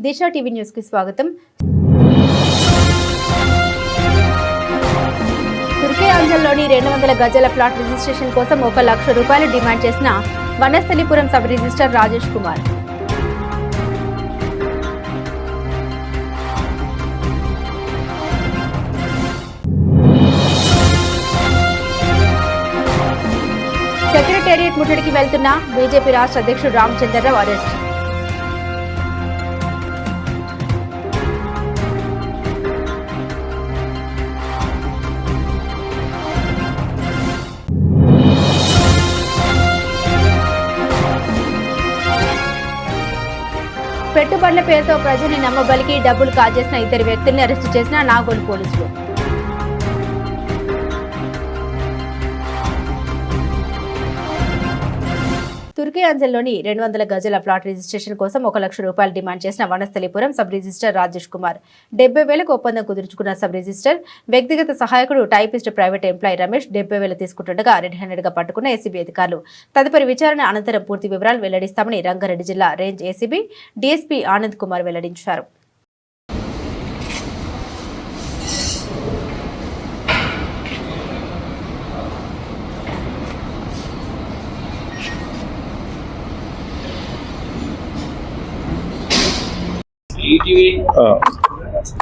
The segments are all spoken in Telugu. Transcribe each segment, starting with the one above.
దిశ టీవీ న్యూస్ కి స్వాగతం. తుర్కయాంజల్లోని 200 గజాల ప్లాట్ రిజిస్ట్రేషన్ కోసం 1 లక్ష రూపాయలు డిమాండ్ చేసిన Vanasthalipuram sub register Rajesh Kumar. Secretariat ముట్టడికి వెళ్తున్న బీజేపీ రాష్ట్ర అధ్యక్షుడు రామచంద్రరావు అరెస్ట్. పెట్టుబడుల పేరుతో ప్రజల్ని నమ్మబలికి డబ్బులు కాజేసిన 2 వ్యక్తుల్ని అరెస్టు చేసిన నాగోల్ పోలీసులు. తుర్కయాంజల్లోని 200 గజాల ప్లాట్ రిజిస్ట్రేషన్ కోసం 1 లక్ష రూపాయలు డిమాండ్ చేసిన వనస్థలిపురం సబ్ రిజిస్టర్ రాజేష్ కుమార్. 70,000కు ఒప్పందం కుదుర్చుకున్న సబ్ రిజిస్టర్ వ్యక్తిగత సహాయకుడు టైపిస్ట్ ప్రైవేట్ ఎంప్లాయీ రమేష్ 70,000 తీసుకుంటుండగా రెడ్ హ్యాండెడ్ గా పట్టుకున్న ఏసీబీ అధికారులు. తదుపరి విచారణ అనంతరం పూర్తి వివరాలు వెల్లడిస్తామని రంగారెడ్డి జిల్లా range ACB DSP Anand Kumar వెల్లడించారు.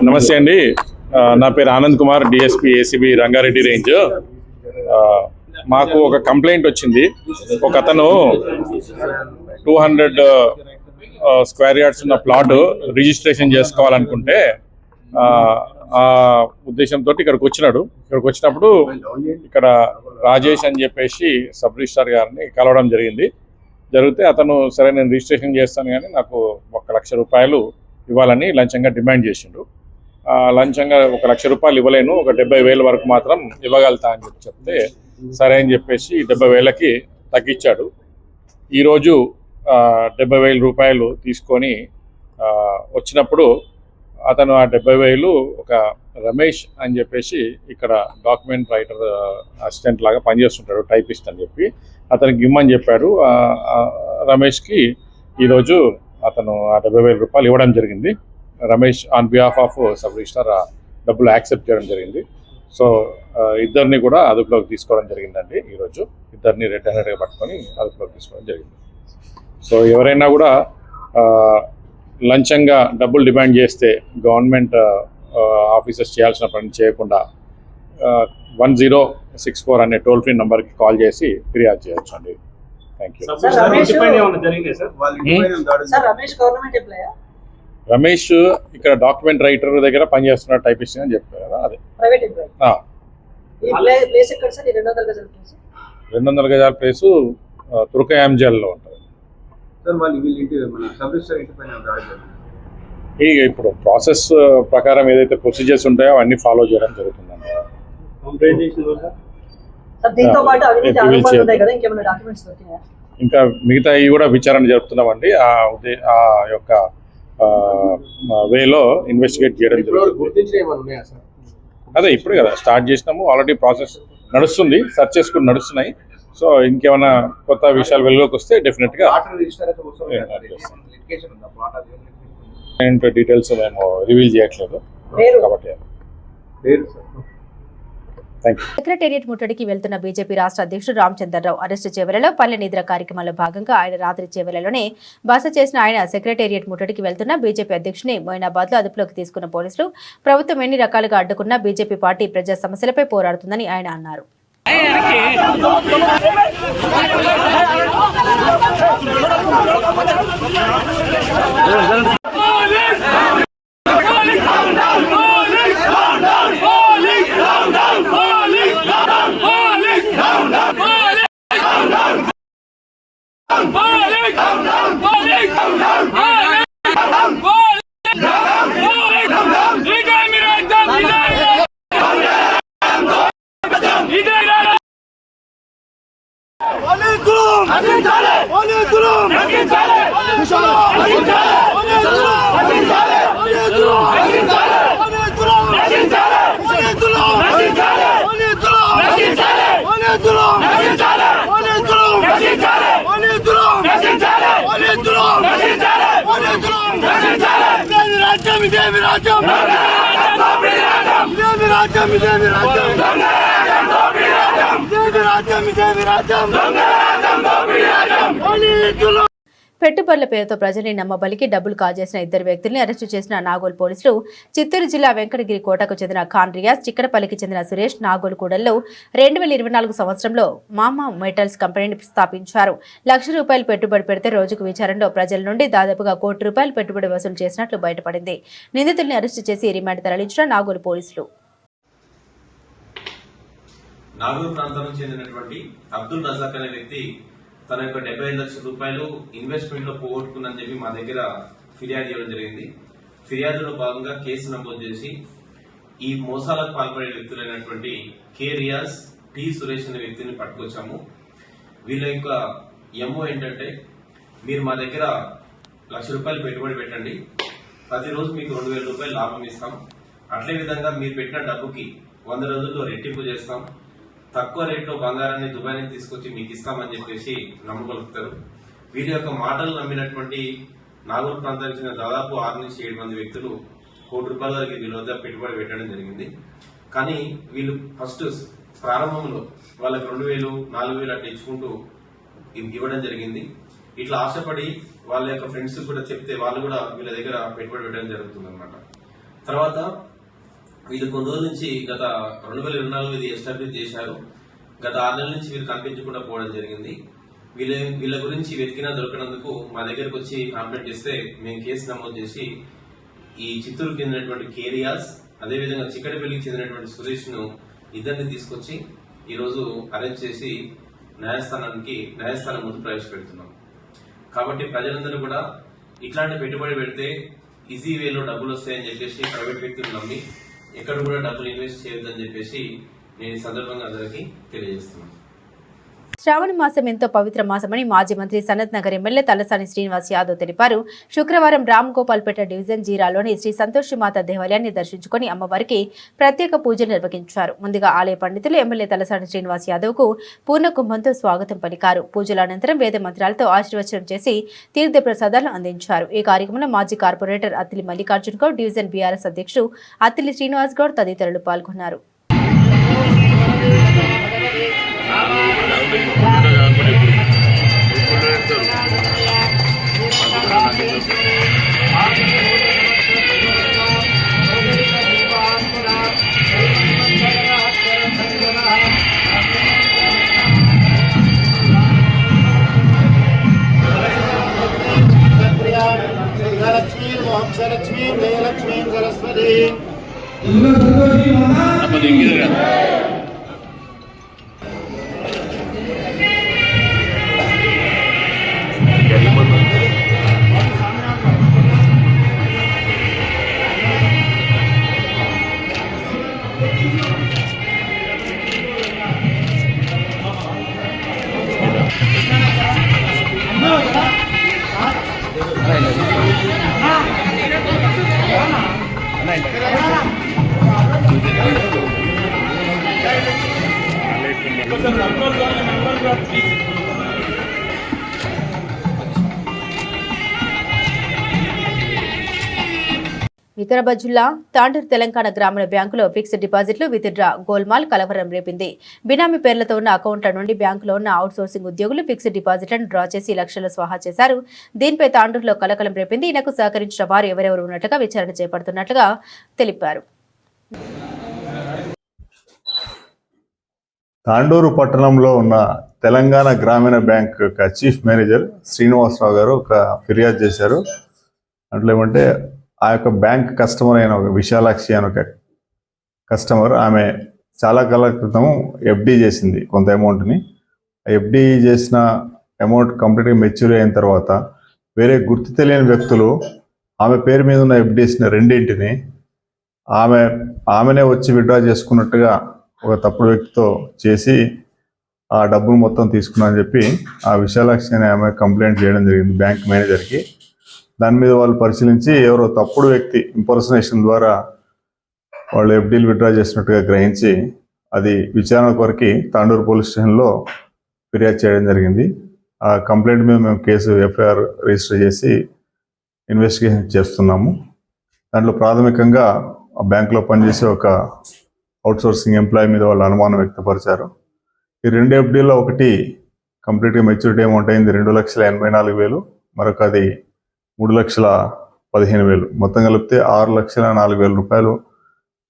నమస్తే అండి, నా పేరు Anand Kumar, DSP ACB Rangareddy range. మాకు ఒక కంప్లైంట్ వచ్చింది. ఒక అతను 200 స్క్వేర్ యార్డ్స్ ఉన్న ప్లాట్ రిజిస్ట్రేషన్ చేసుకోవాలనుకుంటే ఆ ఉద్దేశంతో ఇక్కడికి వచ్చినాడు. ఇక్కడికి వచ్చినప్పుడు ఇక్కడ రాజేష్ అని చెప్పేసి సబ్ రిజిస్ట్రార్ గారిని కలవడం జరిగితే అతను సరే నేను రిజిస్ట్రేషన్ చేస్తాను కానీ నాకు 1 లక్ష రూపాయలు ఇవ్వాలని లంచంగా డిమాండ్ చేసిండు. లంచంగా 1 లక్ష రూపాయలు ఇవ్వలేను, ఒక 70,000 వరకు మాత్రం ఇవ్వగలుగుతా అని చెప్తే సరే అని చెప్పేసి 70,000కి తగ్గించాడు. ఈరోజు 70,000 రూపాయలు తీసుకొని వచ్చినప్పుడు అతను ఆ 70,000 ఒక రమేష్ అని చెప్పేసి ఇక్కడ డాక్యుమెంట్ రైటర్ అసిస్టెంట్ లాగా పనిచేస్తుంటాడు, టైపిస్ట్ అని చెప్పి అతనికి ఇమ్మని చెప్పాడు. రమేష్కి ఈరోజు అతను ఆ 70,000 రూపాయలు ఇవ్వడం జరిగింది. Ramesh on behalf of sub register డబ్బులు యాక్సెప్ట్ చేయడం జరిగింది. సో ఇద్దరిని కూడా అదుపులోకి తీసుకోవడం జరిగిందండి. ఈరోజు ఇద్దరిని రెడ్ హ్యాండెడ్గా పట్టుకొని అదుపులోకి తీసుకోవడం జరిగింది. సో ఎవరైనా కూడా లంచంగా డబ్బులు డిమాండ్ చేస్తే గవర్నమెంట్ ఆఫీసర్స్ చేయాల్సిన పని చేయకుండా 1064 అనే టోల్ ఫ్రీ నెంబర్కి కాల్ చేసి ఫిర్యాదు చేయొచ్చు అండి. రమేష్ ఇక్కడ డాక్యుమెంట్ రైటర్ దగ్గర పనిచేస్తున్న టైపిస్ట్ అని చెప్పారు కదా, అదే 200 గజాల ప్లేసు తుర్కయాంజల్లో ఉంటుంది. ఇప్పుడు ప్రాసెస్ ప్రకారం ఏదైతే ప్రొసీజర్స్ ఉంటాయో అవన్నీ ఫాలో చేయడం జరుగుతుందండి. ఇంకా మిగతా కూడా విచారణ జరుపుతున్నామండి. ఆ యొక్క వేలో ఇన్వెస్టిగేట్ చేయడం జరుగుతుంది. అదే ఇప్పుడు కదా స్టార్ట్ చేసినాము, ఆల్రెడీ ప్రాసెస్ నడుస్తుంది, సర్చెస్ కూడా నడుస్తున్నాయి. సో ఇంకేమైనా కొత్త విషయాలు వెలుగులోకి వస్తే డెఫినెట్గా డీటెయిల్స్ మేము రివీల్ చేయట్లేదు కాబట్టి. సెక్రటేరియట్ ముట్టడికి వెళ్తున్న బీజేపీ రాష్ట్ర అధ్యక్షుడు రామచంద్రరావు అరెస్టు చేవలలో పల్లె నిద్ర కార్యక్రమంలో భాగంగా ఆయన రాత్రి చేవలలోనే బస చేసిన ఆయన సెక్రటేరియట్ ముట్టడికి వెళ్తున్న బీజేపీ అధ్యక్షుని మొయినాబాద్ లో అదుపులోకి తీసుకున్న పోలీసులు ప్రభుత్వం ఎన్ని రకాలుగా అడ్డుకున్న బీజేపీ పార్టీ ప్రజా సమస్యలపై పోరాడుతుందని ఆయన అన్నారు. నశించాలి పెట్టుబడుల పేరుతో ప్రజల్ని నమ్మబలికి డబ్బులు కాజేసిన ఇద్దరు వ్యక్తుల్ని అరెస్టు చేసిన నాగోల్ పోలీసులు చిత్తూరు జిల్లా వెంకటగిరి కోటకు చెందిన ఖాన్ రియాజ్, చిక్కడపల్లికి చెందిన సురేష్ నాగోల్ కూడల్లో 2024 సంవత్సరంలో మామా మెటల్స్ కంపెనీని స్థాపించారు. ₹1,00,000 పెట్టుబడి పెడితే రోజుకు విచారణలో ప్రజల నుండి దాదాపుగా ₹1 కోటి పెట్టుబడి వసూలు చేసినట్లు బయటపడింది. నిందితుల్ని అరెస్టు చేసి రిమాండ్ తరలించిన నాగోల్ పోలీసులు. నాగూర్ ప్రాంతానికి చెందినటువంటి అబ్దుల్ రజాక్ అనే వ్యక్తి తన యొక్క 75 లక్షల రూపాయలు ఇన్వెస్ట్మెంట్ లో పోగొట్టుకుందని చెప్పి మా దగ్గర ఫిర్యాదు చేయడం జరిగింది. ఫిర్యాదులో భాగంగా కేసు నమోదు చేసి ఈ మోసాలకు పాల్పడే వ్యక్తులైనటువంటి కె రియాజ్, టి సురేష్ అనే వ్యక్తిని పట్టుకొచ్చాము. వీళ్ళ యొక్క ఎంఓ ఏంటంటే, మీరు మా దగ్గర ₹1,00,000 పెట్టుబడి పెట్టండి, ప్రతిరోజు మీకు ₹2,000 లాభం ఇస్తాం, అట్లే విధంగా మీరు పెట్టిన డబ్బుకి 100 రోజుల్లో రెట్టింపు చేస్తాం, తక్కువ రేట్లో బంగారాన్ని దుబాయ్ నుంచి తీసుకొచ్చి మీకు ఇస్తామని చెప్పేసి నమ్మగలుగుతారు. వీరి యొక్క మాటలు నమ్మినటువంటి నాగూర్ ప్రాంతానికి చెందిన దాదాపు 6 నుంచి 7 మంది వ్యక్తులు ₹1 కోటి వరకు వీళ్ళ వద్ద పెట్టుబడి పెట్టడం జరిగింది. కానీ వీళ్ళు ఫస్ట్ ప్రారంభంలో వాళ్ళకి 2,000, 4,000 అట్లా ఇచ్చుకుంటూ ఇవ్వడం జరిగింది. ఇట్లా ఆశపడి వాళ్ళ యొక్క ఫ్రెండ్స్ కూడా చెప్తే వాళ్ళు కూడా వీళ్ళ దగ్గర పెట్టుబడి పెట్టడం జరుగుతుంది అన్నమాట. తర్వాత వీళ్ళు కొన్ని రోజుల నుంచి గత 2024 ఇది ఎస్టాబ్లిష్ చేశారు. గత 6 నెలల నుంచి వీళ్ళు కనిపించకుండా పోవడం జరిగింది. వీళ్ళ గురించి వెతికినా దొరకనందుకు మా దగ్గరకు వచ్చి కంప్లైంట్ ఇస్తే మేము కేసు నమోదు చేసి ఈ చిత్తూరుకు చెందినటువంటి కె రియాజ్, అదేవిధంగా చిక్కడపల్లికి చెందినటువంటి సురేష్ ను ఇద్దరిని తీసుకొచ్చి ఈరోజు అరెస్ట్ చేసి న్యాయస్థానం ముందు ప్రవేశపెడుతున్నాం. కాబట్టి ప్రజలందరూ కూడా ఇట్లాంటి పెట్టుబడి పెడితే ఈజీ వేలో డబ్బులు వస్తాయని చెప్పేసి ప్రైవేట్ వ్యక్తులు నమ్మి ఎక్కడ కూడా డబ్బులు ఇన్వెస్ట్ చేయొద్దని చెప్పేసి నేను ఈ సందర్భంగా అందరికీ తెలియజేస్తున్నాను. శ్రావణ మాసం ఎంతో పవిత్ర మాసమని మాజీ మంత్రి సనత్ నగర్ ఎమ్మెల్యే తలసాని శ్రీనివాస్ యాదవ్ తెలిపారు. శుక్రవారం రామ్ గోపాల్పేట డివిజన్ జీరాలోని శ్రీ సంతోషిమాత దేవాలయాన్ని దర్శించుకుని అమ్మవారికి ప్రత్యేక పూజలు నిర్వహించారు. ముందుగా ఆలయ పండితులు ఎమ్మెల్యే తలసాని శ్రీనివాస్ యాదవ్ కు పూర్ణ కుంభంతో స్వాగతం పలికారు. పూజల అనంతరం వేద మంత్రాలతో ఆశీర్వచనం చేసి తీర్థ ప్రసాదాలను అందించారు. ఈ కార్యక్రమంలో మాజీ corporator Attili Mallikarjun Goud, division BRS అధ్యక్షుడు అత్తిలి శ్రీనివాస్ గౌడ్ తదితరులు పాల్గొన్నారు. लक्ष्मी जयलक्ष्मी सरस्वती వికారాబాద్ జిల్లా తాండూరు తెలంగాణ గ్రామీణ బ్యాంకులో ఫిక్స్డ్ డిపాజిట్లు విత్డ్రా గోల్మాల్ కలవరం రేపింది. బినామీ పేర్లతో ఉన్న అకౌంట్ల నుండి బ్యాంకులో ఉన్న అవుట్ సోర్సింగ్ ఉద్యోగులు ఫిక్స్డ్ డిపాజిట్లను డ్రా చేసి లక్షలు స్వాహా చేశారు. దీనిపై తాండూరులో కలకలం రేపింది. ఈయనకు సహకరించిన వారు ఎవరెవరు ఉన్నట్లుగా విచారణ చేపడుతున్నట్లుగా తెలిపారు. తాండూరు పట్టణంలో ఉన్న తెలంగాణ గ్రామీణ బ్యాంక్ యొక్క చీఫ్ మేనేజర్ శ్రీనివాసరావు గారు ఒక ఫిర్యాదు చేశారు. అట్లేమంటే ఆ యొక్క బ్యాంక్ కస్టమర్ అయిన ఒక విశాలాక్షి అని ఒక కస్టమర్, ఆమె చాలా కాల క్రితం ఎఫ్డి చేసింది కొంత అమౌంట్ని. ఎఫ్డి చేసిన అమౌంట్ కంప్లీట్గా మెచ్యూర్ అయిన తర్వాత వేరే గుర్తు తెలియని వ్యక్తులు ఆమె పేరు మీద ఉన్న ఎఫ్డీస్ని రెండింటిని ఆమెనే వచ్చి విత్డ్రా చేసుకున్నట్టుగా ఒక తప్పుడు వ్యక్తితో చేసి ఆ డబ్బులు మొత్తం తీసుకున్నారని చెప్పి ఆ విశాలాక్షి అనే ఆమె కంప్లైంట్ చేయడం జరిగింది బ్యాంక్ మేనేజర్కి. దాని మీద వాళ్ళు పరిశీలించి ఎవరో తప్పుడు వ్యక్తి ఇంపర్సనేషన్ ద్వారా వాళ్ళు ఎఫ్డీలు విత్డ్రా చేసినట్టుగా గ్రహించి అది విచారణ కొరకు తాండూరు పోలీస్ స్టేషన్లో ఫిర్యాదు చేయడం జరిగింది. ఆ కంప్లైంట్ మీద మేము కేసు ఎఫ్ఐఆర్ రిజిస్టర్ చేసి ఇన్వెస్టిగేషన్ చేస్తున్నాము. దాంట్లో ప్రాథమికంగా ఆ బ్యాంకులో పనిచేసే ఒక అవుట్సోర్సింగ్ ఎంప్లాయీ మీద వాళ్ళు అనుమానం వ్యక్తపరిచారు. ఈ 2 FDలో ఒకటి కంప్లీట్గా మెచ్యూరిటీ అమౌంట్ అయింది 2,84,000, మరొకది 3,15,000, మొత్తం కలిపితే 6,04,000 రూపాయలు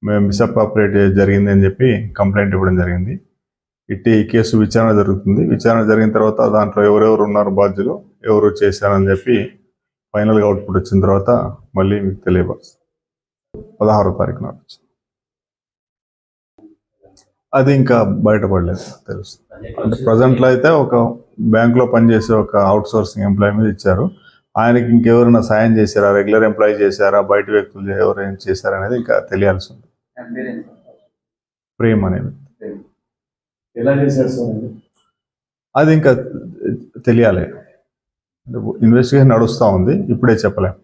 మేము మిస్అప్రాప్రియేట్ జరిగింది అని చెప్పి కంప్లైంట్ ఇవ్వడం జరిగింది. ఇట్టి కేసు విచారణ జరుగుతుంది. విచారణ జరిగిన తర్వాత దాంట్లో ఎవరెవరు ఉన్నారు బాధ్యులు, ఎవరు చేశారని చెప్పి ఫైనల్గా అవుట్పుట్ వచ్చిన తర్వాత మళ్ళీ మీకు తెలియపరుస్తాం. 16వ తారీఖు నాడు అది ఇంకా బయటపడలేదు, తెలుస్తుంది. అంటే ప్రజెంట్లో అయితే ఒక బ్యాంకులో పనిచేసే ఒక అవుట్సోర్సింగ్ ఎంప్లాయీ మీద ఇచ్చారు. ఆయనకి ఇంకెవరైనా సాయం చేశారా, రెగ్యులర్ ఎంప్లాయీ చేశారా, బయట వ్యక్తులు ఎవరైనా చేశారా అనేది ఇంకా తెలియాల్సి ఉంది. ప్రేమ్ అనేది ఎలా చేశారు సార్? అది ఇంకా తెలియాలి, ఇన్వెస్టిగేషన్ నడుస్తూ ఉంది, ఇప్పుడే చెప్పలేం.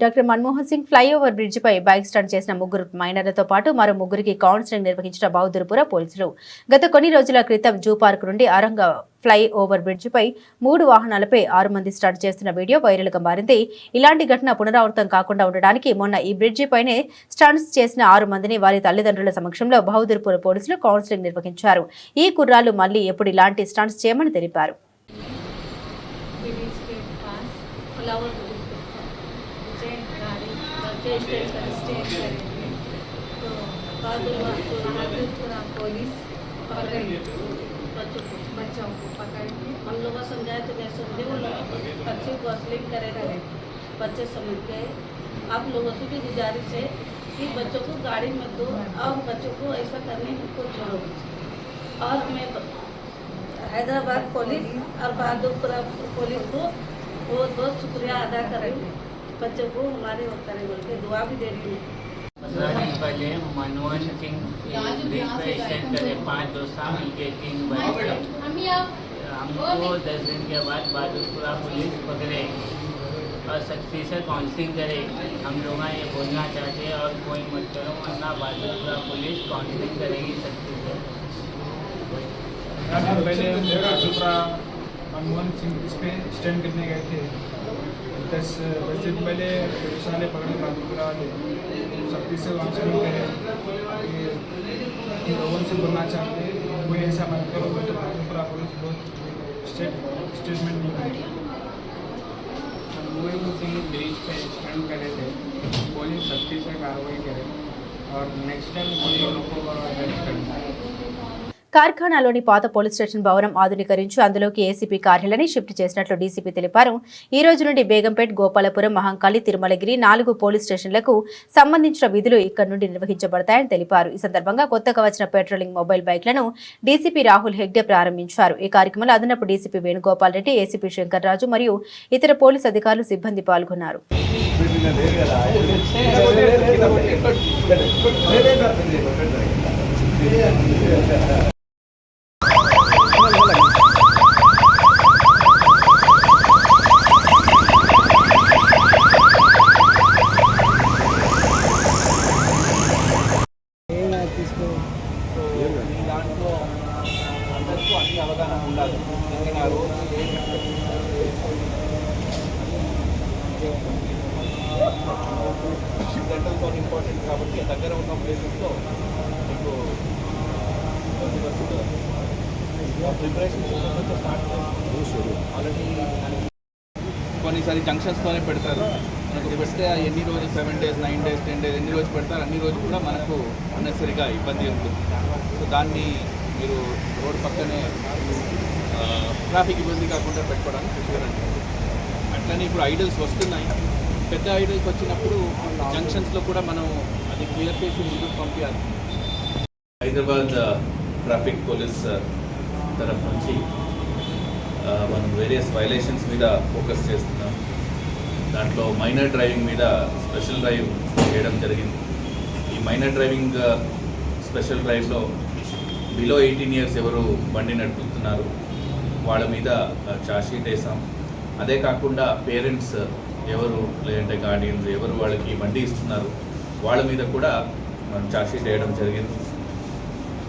డాక్టర్ మన్మోహన్ సింగ్ ఫ్లైఓవర్ బ్రిడ్జిపై బైక్ స్టంట్ చేసిన 3 మైనర్లతో పాటు మరో 3కి కౌన్సిలింగ్ నిర్వహించిన బహదూర్పుర పోలీసులు. గత కొన్ని రోజుల క్రితం జూ పార్క్ నుండి అరంగ ఫ్లైఓవర్ బ్రిడ్జిపై 3 వాహనాలపై 6 మంది స్టంట్ చేస్తున్న వీడియో వైరల్గా మారింది. ఇలాంటి ఘటన పునరావృతం కాకుండా ఉండడానికి మొన్న ఈ బ్రిడ్జిపైనే స్టంట్స్ చేసిన 6 మందిని వారి తల్లిదండ్రుల సమక్షంలో బహదూర్పుర పోలీసులు కౌన్సిలింగ్ నిర్వహించారు. ఈ కుర్రాళ్లు మళ్లీ ఎప్పుడు ఇలాంటి స్టంట్స్ చేయమని తెలిపారు. पुलिस बच्चों को पकड़ के हम लोग को समझाए तो नहीं समझे, वो लोग बच्चे को असलिम करे रहे, बच्चे समझ गए। आप लोगों से भी गुजारिश है कि बच्चों को गाड़ी मत दो और बच्चों को ऐसा करने को छोड़ो। और मैं हैदराबाद पुलिस और बहादुरपुरा पुलिस को बहुत बहुत शुक्रिया अदा करें, बच्चों को हमारे और करें बोल के दुआ भी दे रही हूँ। 15 दिन पहले मनमोहन सिंह ब्रिज पे स्टैंड करे 5 दोस्त मिलके 3 बजे हमको 10 दिन के बाद बहादुरपुरा पुलिस पकड़े और सख्ती से काउंसलिंग करे। हम लोग ये बोलना चाहते हैं और कोई मत करो, वरना बहादुरपुरा पुलिस काउंसलिंग करेगी सख्ती से। पहले बहादुरपुरा मनमोहन सिंह ब्रिज पे स्टैंड करने गए थे। 10 दिन पहले पुलिस वाले पकड़े बहादुरपुरा वाले, सख्ती से काउंसलिंग करें। लोगों से बोलना चाहते हैं कोई ऐसा मत करो, तो बहादुरपुरा पुलिस बहुत स्टेटमेंट नहीं करेगी। मनमोहन सिंह ब्रिज पे स्टैंड करे थे, पुलिस सख्ती से कार्रवाई करे और नेक्स्ट टाइम कोई लोगों को अरेस्ट करना। కార్ఖానాలోని పాత పోలీస్ స్టేషన్ భవనం ఆధునీకరించి అందులోకి ఏసీపీ కార్యాలయాన్ని షిఫ్ట్ చేసినట్లు డీసీపీ తెలిపారు. ఈ రోజు నుండి బేగంపేట్, గోపాలపురం, మహంకాళి, తిరుమలగిరి 4 పోలీస్ స్టేషన్లకు సంబంధించిన విధులు ఇక్కడ నుండి నిర్వహించబడతాయని తెలిపారు. ఈ సందర్భంగా కొత్తగా వచ్చిన పెట్రోలింగ్ మొబైల్ బైక్లను డీసీపీ రాహుల్ హెగ్డే ప్రారంభించారు. ఈ కార్యక్రమంలో అదనపు డీసీపీ వేణుగోపాల్ రెడ్డి, ఏసీపీ శంకర్ రాజు మరియు ఇతర పోలీస్ అధికారులు, సిబ్బంది పాల్గొన్నారు. దాంట్లో అందరికీ అన్ని అవగాహన ఉండాలి. ఎందుకంటే ఆ రోజు సెంట్రల్ జోన్ ఇంపార్టెంట్ కాబట్టి దగ్గర ఉన్న ప్లేసెస్లో మీకు ప్రిపరేషన్ స్టార్ట్ చేస్తారు. ఆల్రెడీ కొన్నిసారి జంక్షన్స్తోనే పెడతారు. మనకు పెడితే ఎన్ని రోజులు 7 days, 9 days, 10 days ఎన్ని రోజులు పెడతారు, అన్ని రోజులు కూడా మనకు అన్నెసరిగా ఇబ్బంది ఉంటుంది. సో దాన్ని మీరు రోడ్ పక్కనే ట్రాఫిక్ ఇబ్బంది కాకుండా పెట్టుకోవడానికి చూడండి. అట్లనే ఇప్పుడు ఐడల్స్ వస్తున్నాయి. పెద్ద ఐడల్స్ వచ్చినప్పుడు జంక్షన్స్లో కూడా మనం అది క్లియర్ చేసి ముందుకు పంపించాలి. హైదరాబాద్ ట్రాఫిక్ పోలీస్ తరఫు నుంచి మనం వేరియస్ వైలేషన్స్ మీద ఫోకస్ చేస్తున్నాం. దాంట్లో మైనర్ డ్రైవింగ్ మీద స్పెషల్ డ్రైవ్ చేయడం జరిగింది. ఈ మైనర్ డ్రైవింగ్ స్పెషల్ డ్రైవ్లో బిలో 18 years ఎవరు బండి నడుపుతున్నారు వాళ్ళ మీద ఛార్జ్షీట్ వేసాం. అదే కాకుండా పేరెంట్స్ ఎవరు లేదంటే గార్డియన్స్ ఎవరు వాళ్ళకి బండి ఇస్తున్నారు వాళ్ళ మీద కూడా మనం ఛార్జ్షీట్ వేయడం జరిగింది.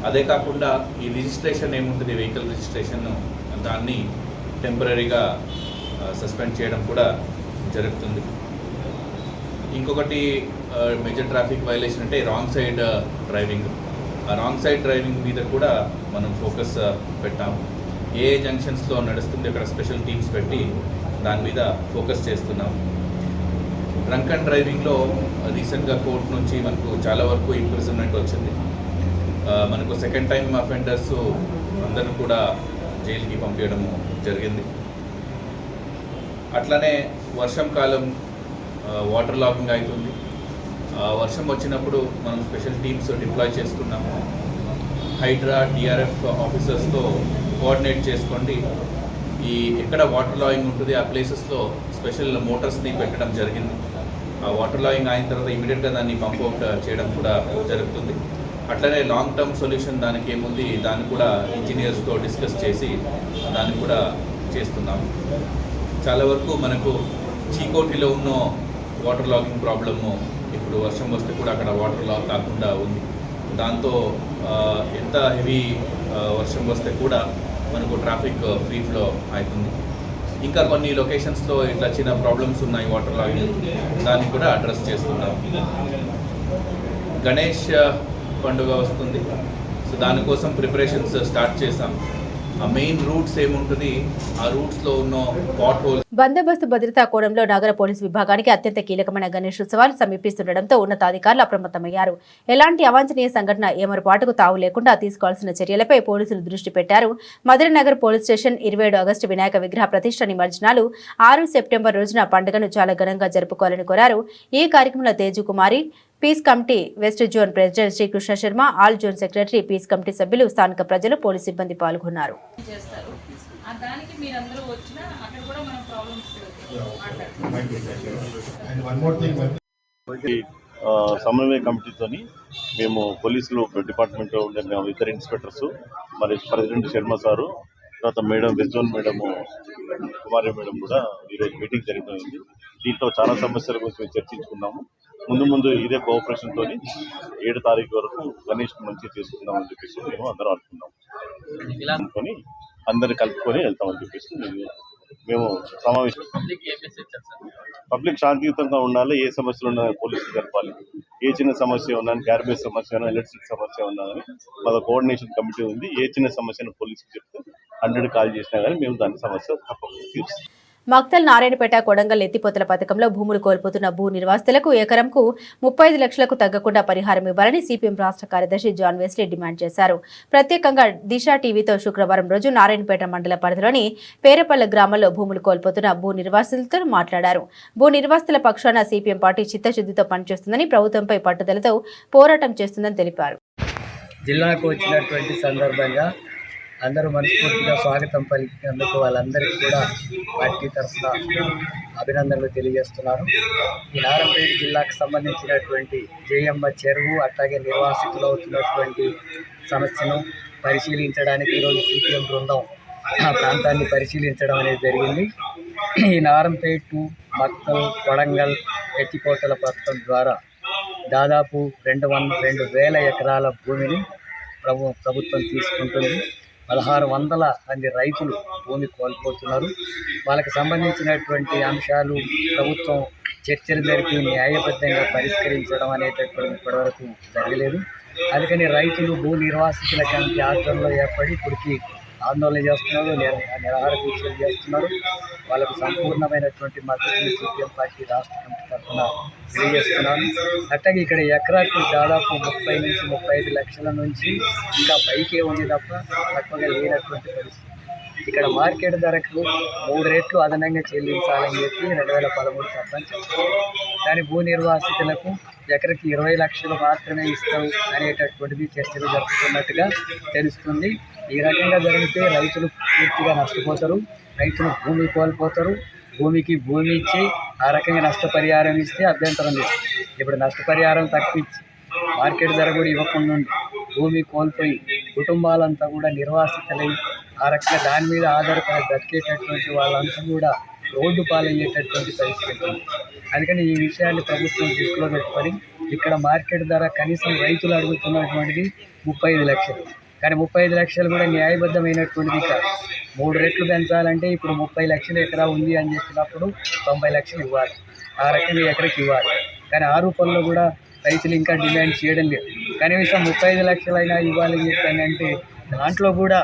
అదే కాకుండా ఈ రిజిస్ట్రేషన్ ఏముంటుంది, వెహికల్ రిజిస్ట్రేషన్, దాన్ని టెంపరీగా సస్పెండ్ చేయడం కూడా జరుగుతుంది. ఇంకొకటి మేజర్ ట్రాఫిక్ వైలేషన్ అంటే రాంగ్ సైడ్ డ్రైవింగ్. ఆ రాంగ్ సైడ్ డ్రైవింగ్ మీద కూడా మనం ఫోకస్ పెట్టాము. ఏ జంక్షన్స్లో నడుస్తుంది అక్కడ స్పెషల్ టీమ్స్ పెట్టి దాని మీద ఫోకస్ చేస్తున్నాము. డ్రంక్ అండ్ డ్రైవింగ్లో రీసెంట్గా కోర్టు నుంచి మనకు చాలా వరకు ఇంప్రిజన్మెంట్ వచ్చింది. మనకు సెకండ్ టైం అఫెండర్స్ అందరూ కూడా జైలుకి పంపించడము జరిగింది. అట్లనే వర్షం కాలం వాటర్ లాగింగ్ అవుతుంది. వర్షం వచ్చినప్పుడు మనం స్పెషల్ టీమ్స్ డిప్లాయ్ చేసుకున్నాము. హైడ్రా డిఆర్ఎఫ్ ఆఫీసర్స్తో కోఆర్డినేట్ చేసుకోండి. ఈ ఎక్కడ వాటర్ లాగింగ్ ఉంటుంది ఆ ప్లేసెస్లో స్పెషల్ మోటార్స్ని పెట్టడం జరిగింది. ఆ వాటర్ లాగింగ్ అయిన తర్వాత ఇమీడియట్గా దాన్ని పంప్ అవుట్ చేయడం కూడా జరుగుతుంది. అట్లనే లాంగ్ టర్మ్ సొల్యూషన్ దానికి ఏముంది దాన్ని కూడా ఇంజనీర్స్తో డిస్కస్ చేసి దాన్ని కూడా చేస్తున్నాము. చాలా వరకు మనకు చీకోటిలో ఉన్న వాటర్ లాగింగ్ ప్రాబ్లము ఇప్పుడు వర్షం వస్తే కూడా అక్కడ వాటర్ లాగ్ కాకుండా ఉంది. దాంతో ఎంత హెవీ వర్షం వస్తే కూడా మనకు ట్రాఫిక్ ఫ్రీ ఫ్లో అవుతుంది. ఇంకా కొన్ని లొకేషన్స్లో ఇట్లా చిన్న ప్రాబ్లమ్స్ ఉన్నాయి వాటర్ లాగింగ్, దాన్ని కూడా అడ్రస్ చేస్తున్నాం. గణేష్ పండుగ వస్తుంది. సో దానికోసం ప్రిపరేషన్స్ స్టార్ట్ చేసాం. ఆ మెయిన్ రూట్స్ ఏముంటుంది, ఆ రూట్స్లో ఉన్న పాట్ హోల్స్. బందోబస్తు భద్రతా కోణంలో నగర పోలీసు విభాగానికి అత్యంత కీలకమైన గణేష్ ఉత్సవాలు సమీపిస్తుండటంతో ఉన్నతాధికారులు అప్రమత్తమయ్యారు. ఎలాంటి అవాంఛనీయ సంఘటన ఏమరపాటుకు తావు లేకుండా తీసుకోవాల్సిన చర్యలపై పోలీసులు దృష్టి పెట్టారు. Madhura Nagar police station 27 August Vinayaka విగ్రహ ప్రతిష్ఠ నిమజ్జనాలు 6 సెప్టెంబర్ రోజున పండుగను చాలా ఘనంగా జరుపుకోవాలని కోరారు. ఈ కార్యక్రమంలో Tejakumari, peace committee west zone president Srikrishna Sharma, all zone secretary, peace committee సభ్యులు, స్థానిక ప్రజలు, పోలీసు సిబ్బంది పాల్గొన్నారు. దానికి మీరందరూ వచ్చినా అక్కడ కూడా మనం ప్రాబ్లమ్స్ సమన్వయ కమిటీతోని మేము పోలీసులు డిపార్ట్మెంట్లో ఉండే ఇద్దరు ఇన్స్పెక్టర్స్, మరి ప్రెసిడెంట్ శర్మ సారు, తర్వాత మేడం వెస్ట్ జోన్ మేడము కుమారి మేడం కూడా ఈరోజు మీటింగ్ జరిగిపోయింది. దీంట్లో చాలా సమస్యల గురించి మేము చర్చించుకున్నాము. ముందు ఇదే కోఆపరేషన్తో 7 తారీఖు వరకు గణేష్ మంచిగా చేసుకుందామని చెప్పేసి మేము అందరం అనుకున్నాము. అనుకొని అందరు కలుపుకొని వెళ్తామని చెప్పేసి మేము సమావేశం. పబ్లిక్ శాంతియుతంగా ఉండాలి. ఏ సమస్యలు ఉన్నా పోలీసులు జరపాలి. ఏ చిన్న సమస్య ఉన్నా, గ్యార్బేజ్ సమస్య ఉన్నా, ఎలక్ట్రిసిటీ సమస్య ఉన్నా కానీ మన కోఆర్డినేషన్ కమిటీ ఉంది. ఏ చిన్న సమస్యను పోలీసుకి చెప్తే 100 కాల్ చేసినా కానీ మేము దాని సమస్య తప్పకుండా తీరుస్తాం. మక్తల్ నారాయణపేట కొడంగల్ ఎత్తిపోతల పథకంలో భూములు కోల్పోతున్న భూ నిర్వాసితులకు ఎకరంకు 35 లక్షలకు తగ్గకుండా పరిహారం ఇవ్వాలని సిపిఎం రాష్ట్ర కార్యదర్శి జాన్ వెస్లీ డిమాండ్ చేశారు. ప్రత్యేకంగా దిశ టీవీతో శుక్రవారం రోజు నారాయణపేట మండల పరిధిలోని పేరపల్ల గ్రామంలో భూములు కోల్పోతున్న భూ నిర్వాసితులతో మాట్లాడారు. భూ నిర్వాసితుల పక్షాన సిపిఎం పార్టీ చిత్తశుద్ధితో పనిచేస్తుందని, ప్రభుత్వంపై పట్టుదలతో పోరాటం చేస్తుందని తెలిపారు. జిల్లాకు వచ్చినటువంటి సందర్భంగా అందరూ మనస్ఫూర్తిగా స్వాగతం పలికినందుకు వాళ్ళందరికీ కూడా పార్టీ తరఫున అభినందనలు తెలియజేస్తున్నారు. ఈ నారాయణపేట జిల్లాకు సంబంధించినటువంటి జయమ్మ చెరువు అట్లాగే నిర్వాసితులు అవుతున్నటువంటి సమస్యను పరిశీలించడానికి ఈరోజు సిపిఎం బృందం ఆ ప్రాంతాన్ని పరిశీలించడం అనేది జరిగింది. ఈ నారాయణపేట టు మక్తల్ కొడంగల్ ఎత్తిపోతల పథకం ద్వారా దాదాపు 2,000 ఎకరాల భూమిని ప్రభుత్వం తీసుకుంటుంది. 1,600 మంది రైతులు భూమి కోల్పోతున్నారు. వాళ్ళకి సంబంధించినటువంటి అంశాలు ప్రభుత్వం చర్చలు జరిపి న్యాయబద్ధంగా పరిష్కరించడం అనేటటువంటి ఇప్పటివరకు జరగలేదు. అందుకని రైతులు భూ నిర్వాసితుల కమిటీ ఆధ్వర్యంలో ఏర్పడి ఇప్పటికి ఆందోళన చేస్తున్నారు, నిరాహార దీక్షలు చేస్తున్నారు. వాళ్ళకు సంపూర్ణమైనటువంటి మద్దతుని సిపిఎం పార్టీ రాష్ట్ర కమిటీ తరఫున తెలియజేస్తున్నాను. అట్లాగే ఇక్కడ ఎకరాకు దాదాపు 30 నుంచి 35 లక్షల నుంచి ఇంకా పైకే ఉంది తప్ప తక్కువగా లేనటువంటి పరిస్థితి. ఇక్కడ మార్కెట్ ధరకు 3 రెట్లు అదనంగా చెల్లించాలని చెప్పి 2013 చట్టం చెప్తారు. కానీ భూ నిర్వాసితులకు ఎకరకి 20 లక్షలు మాత్రమే ఇస్తాం అనేటటువంటిది చర్చలు జరుపుతున్నట్టుగా తెలుస్తుంది. ఈ రకంగా జరిగితే రైతులు పూర్తిగా నష్టపోతారు, రైతులు భూమి కోల్పోతారు. భూమికి భూమి ఇచ్చి ఆ రకంగా నష్టపరిహారం ఇస్తే అభ్యంతరం లేదు. ఇప్పుడు నష్టపరిహారం తప్పించి మార్కెట్ ధర కూడా ఇవ్వకుండా భూమి కోల్పోయి కుటుంబాలంతా కూడా నిర్వాసితులై ఆ రకంగా దాని మీద ఆధారపడి బతికేటటువంటి వాళ్ళంతా కూడా రోడ్డు పాలయ్యేటటువంటి పరిస్థితి ఉంది. అందుకని ఈ విషయాన్ని ప్రభుత్వం దృష్టిలో పెట్టుకొని ఇక్కడ మార్కెట్ ధర కనీసం రైతులు అడుగుతున్నటువంటిది 35 లక్షలు. కానీ 35 లక్షలు కూడా న్యాయబద్ధమైనటువంటిది కాదు. 3 రెట్లు పెంచాలంటే ఇప్పుడు 30 లక్షల ఎకరా ఉంది అని చెప్పినప్పుడు 90 లక్షలు ఇవ్వాలి. ఆ రకంగా ఎకరకి ఇవ్వాలి. కానీ ఆ రూపంలో కూడా రైతులు ఇంకా డిమాండ్ చేయడం లేదు. కనీసం 35 లక్షలైనా ఇవ్వాలని చెప్పానంటే దాంట్లో కూడా.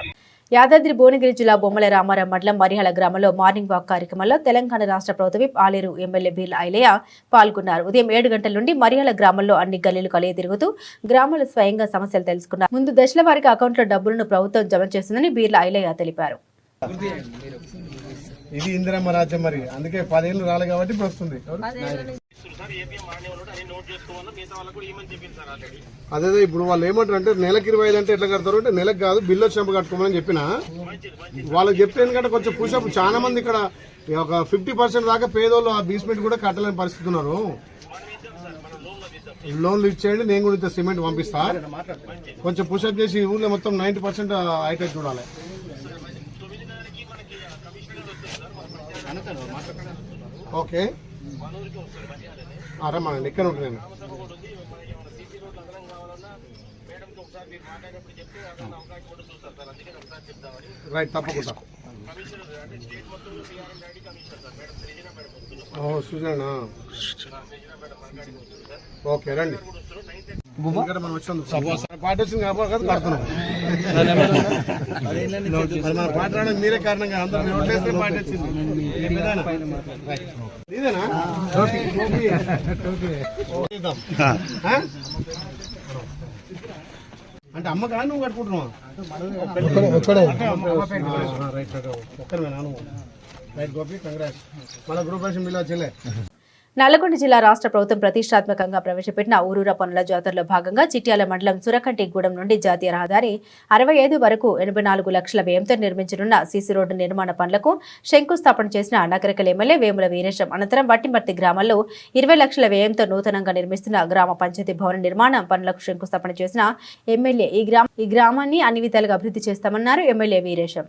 యాదాద్రి భువనగిరి జిల్లా బొమ్మల రామారావు మండలం మరిహళ గ్రామంలో మార్నింగ్ వాక్ కార్యక్రమంలో తెలంగాణ రాష్ట్ర ప్రభుత్వ విప్ ఆలేరు ఎమ్మెల్యే బీర్ల ఐలయ్య పాల్గొన్నారు. ఉదయం 7 గంటల నుండి మరిహళ గ్రామంలో అన్ని గల్లీలు కలిగి తిరుగుతూ గ్రామాల స్వయంగా సమస్యలు తెలుసుకున్నారు. ముందు దశల వారికి అకౌంట్లో డబ్బులను ప్రభుత్వం జమ చేస్తుందని బీర్ల ఐలయ్య తెలిపారు. ఇది ఇందిరమ్మ రాజ్యం, మరి అందుకే 10 ఏళ్ళు రాలే కాబట్టి ఇప్పుడు వస్తుంది. అదే ఇప్పుడు వాళ్ళు ఏమంటారు అంటే నెలకి 25 అంటే ఎట్లా కడతారు అంటే నెలకు కాదు బిల్లు వచ్చినప్పుడు కట్టుకోమని చెప్పిన వాళ్ళకి చెప్తే, ఎందుకంటే కొంచెం పుషప్ చాలా మంది ఇక్కడ ఒక 50% దాకా పేదోళ్ళు ఆ బేస్మెంట్ కూడా కట్టలేని పరిస్థితి ఉన్నారు. లోన్లు ఇచ్చేయండి, నేను కూడా ఇంత సిమెంట్ పంపిస్తా, కొంచెం పుషప్ చేసి ఊళ్ళో మొత్తం 90% అయితే చూడాలి. ఓకే రమ్మానండి, ఇక్కడ ఉంటాను నేను. రైట్, తప్పకుండా. సుజనా, ఓకే రండి. మనం వచ్చాం పాట వచ్చింది కాబట్టి కడుతున్నాం. మన పాట రావడానికి మీరే కారణంగా అందరూ ఓట్లేస్తే పాట వచ్చింది. ఇదేనా అంటే అమ్మకా నువ్వు కట్టుకుంటున్నావా? Right Gopi, congrats. మళ్ళీ గృహప్రవేశం బిల్లు చెల్లె. నల్లగొండ జిల్లా రాష్ట్ర ప్రభుత్వం ప్రతిష్టాత్మకంగా ప్రవేశపెట్టిన ఊరూర పనుల జాతరలో భాగంగా చిట్యాల మండలం సురకంటిగూడెం నుండి జాతీయ రహదారి 65 వరకు 84 లక్షల వ్యయంతో నిర్మించనున్న సీసీ రోడ్డు నిర్మాణ పనులకు శంకుస్థాపన చేసిన నగరకల్ ఎమ్మెల్యే వేముల వీరేశం. అనంతరం వట్టిమర్తి గ్రామంలో 20 లక్షల వ్యయంతో నూతనంగా నిర్మిస్తున్న గ్రామ పంచాయతీ భవన నిర్మాణ పనులకు శంకుస్థాపన చేసిన ఎమ్మెల్యే ఈ గ్రామాన్ని అన్ని విధాలుగా అభివృద్ధి చేస్తామన్నారు ఎమ్మెల్యే వీరేశం.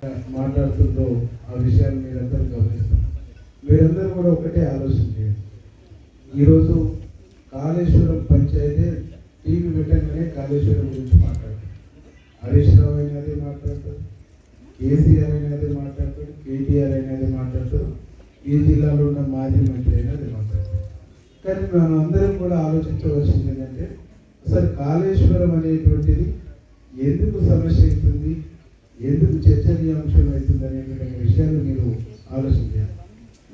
ఈరోజు కాళేశ్వరం పంచాయతీ టీవీ పెట్టగానే కాళేశ్వరం గురించి మాట్లాడతారు. హరీష్ రావు అయినా అదే మాట్లాడతారు, కేసీఆర్ అయినా అదే మాట్లాడతారు, కేటీఆర్ అయినా అదే మాట్లాడతారు, ఈ జిల్లాలో ఉన్న మాజీ మంత్రి అయినా అదే మాట్లాడతారు. కానీ మనం అందరం కూడా ఆలోచించవలసింది ఏంటంటే అసలు కాళేశ్వరం అనేటువంటిది ఎందుకు సమస్య అవుతుంది, ఎందుకు చర్చనీయాంశం అవుతుంది అనేటువంటి విషయాన్ని మీరు ఆలోచించాలి.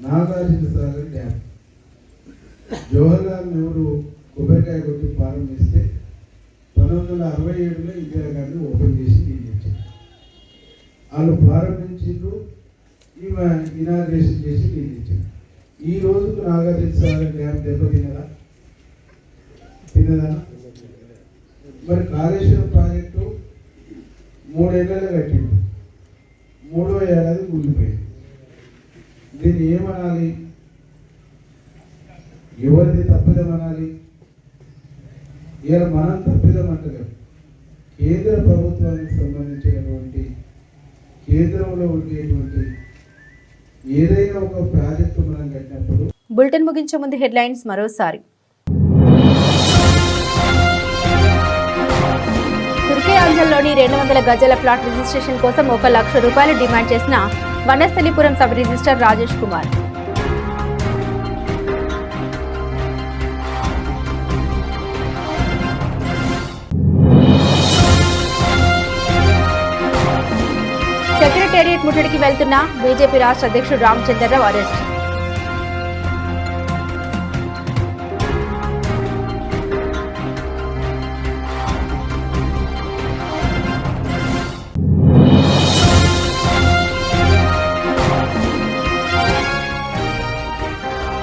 నాగార్జున సాగర్ డ్యామ్ జవహర్లాల్ నెహ్రూ కొబ్బరికాయ కొట్టి ప్రారంభిస్తే 1967లో ఇందిరాగాంధీ ఓపెన్ చేసి నియమించారు. వాళ్ళు ప్రారంభించారు, ఈమె ఇనాగ్రేషన్ చేసి నియమించారు. ఈ రోజుకు నాగార్జున సాగర్ డ్యామ్ దెబ్బతిన్నదా? తిన్నదా? మరి కాళేశ్వరం ప్రాజెక్టు 3 ఏళ్ళలో కట్టిండు, 3వ ఏడాది కూలిపోయింది. దీన్ని ఏమనాలి? ఎవరిది తప్పిదమనాలి? ఇలా మనం తప్పిదమంటలేము. కేంద్ర ప్రభుత్వానికి సంబంధించినటువంటి కేంద్రంలో ఉండేటువంటి ఏదైనా ఒక ప్రాజెక్టు మనం కట్టినప్పుడు. బులెటిన్ ముగించే ముందు హెడ్లైన్స్ మరోసారి. తుర్కీ అంజల్లోని 200 గజాల ప్లాట్ రిజిస్ట్రేషన్ కోసం 1 లక్ష రూపాయలు డిమాండ్ చేసిన Vanasthalipuram sub register Rajesh Kumar. Secretariat ముట్టడికి వెళ్తున్న బీజేపీ రాష్ట్ర అధ్యక్షుడు రామచంద్రరావు అరెస్ట్.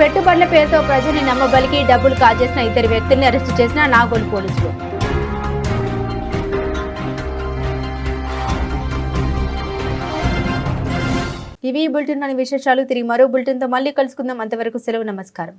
పెట్టుబడుల పేరుతో ప్రజల్ని నమ్మబలికి డబ్బులు కాజేసిన 2 వ్యక్తుల్ని అరెస్టు చేసిన నాగోల్ పోలీసులు. ఇవి బులెటిన్ విశేషాలు. తిరిగి మరో బులెటిన్తో మళ్ళీ కలుసుకుందాం. అంతవరకు సెలవు, నమస్కారం.